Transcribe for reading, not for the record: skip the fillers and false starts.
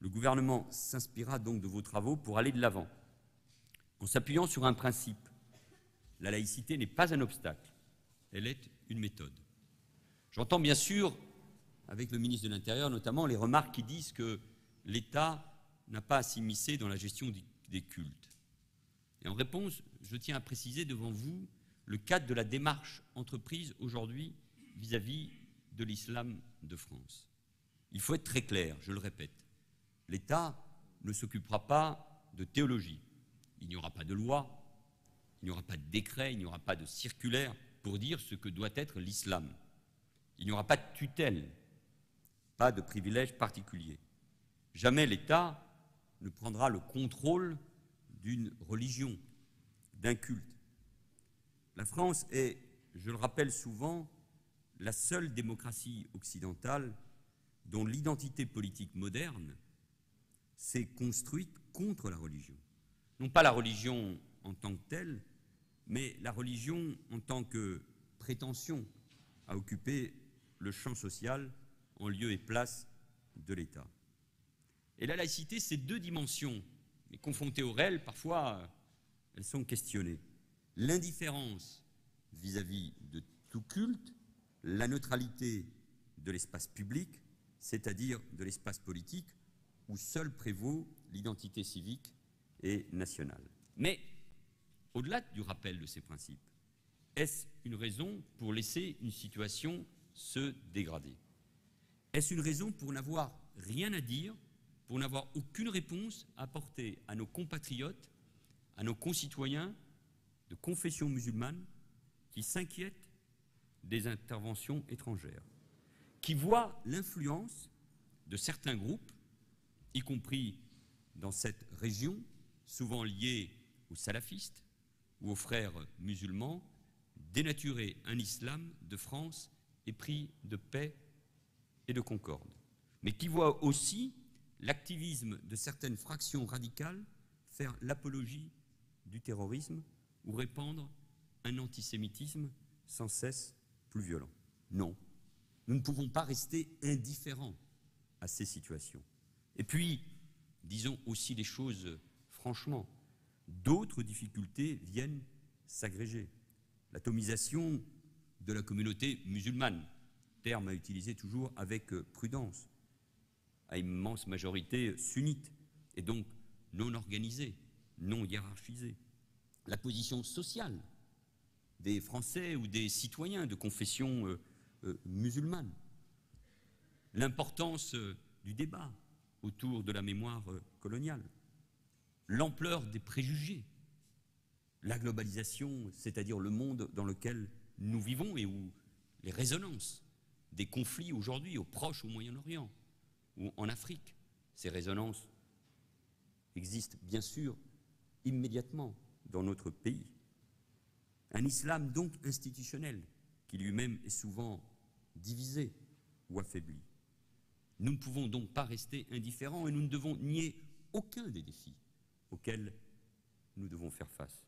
Le gouvernement s'inspirera donc de vos travaux pour aller de l'avant, en s'appuyant sur un principe. La laïcité n'est pas un obstacle, elle est une méthode. J'entends bien sûr, avec le ministre de l'Intérieur notamment, les remarques qui disent que l'État n'a pas à s'immiscer dans la gestion des cultes. Et en réponse, je tiens à préciser devant vous le cadre de la démarche entreprise aujourd'hui vis-à-vis de l'islam de France. Il faut être très clair, je le répète, l'État ne s'occupera pas de théologie. Il n'y aura pas de loi, il n'y aura pas de décret, il n'y aura pas de circulaire pour dire ce que doit être l'islam. Il n'y aura pas de tutelle, pas de privilège particulier. Jamais l'État ne prendra le contrôle d'une religion, d'un culte. La France est, je le rappelle souvent, la seule démocratie occidentale dont l'identité politique moderne s'est construite contre la religion. Non pas la religion en tant que telle, mais la religion en tant que prétention à occuper le champ social en lieu et place de l'État. Et la laïcité, ces deux dimensions, mais confrontées au réel, parfois, elles sont questionnées. L'indifférence vis-à-vis de tout culte, la neutralité de l'espace public, c'est-à-dire de l'espace politique, où seule prévaut l'identité civique et nationale. Mais, au-delà du rappel de ces principes, est-ce une raison pour laisser une situation se dégrader? Est-ce une raison pour n'avoir rien à dire, pour n'avoir aucune réponse à apporter à nos compatriotes, à nos concitoyens de confession musulmane qui s'inquiètent des interventions étrangères, qui voient l'influence de certains groupes, y compris dans cette région, souvent liés aux salafistes ou aux frères musulmans, dénaturer un islam de France épris de paix et de concorde, mais qui voient aussi l'activisme de certaines fractions radicales faire l'apologie du terrorisme ou répandre un antisémitisme sans cesse plus violent. Non, nous ne pouvons pas rester indifférents à ces situations. Et puis, disons aussi les choses franchement, d'autres difficultés viennent s'agréger. L'atomisation de la communauté musulmane, terme à utiliser toujours avec prudence, à immense majorité sunnite, et donc non organisée, non hiérarchisée. La position sociale des Français ou des citoyens de confession musulmane. L'importance du débat autour de la mémoire coloniale. L'ampleur des préjugés. La globalisation, c'est-à-dire le monde dans lequel nous vivons et où les résonances des conflits aujourd'hui au Proche, au Moyen-Orient ou en Afrique, ces résonances existent bien sûr immédiatement dans notre pays. Un islam donc institutionnel qui lui-même est souvent divisé ou affaibli. Nous ne pouvons donc pas rester indifférents et nous ne devons nier aucun des défis auxquels nous devons faire face.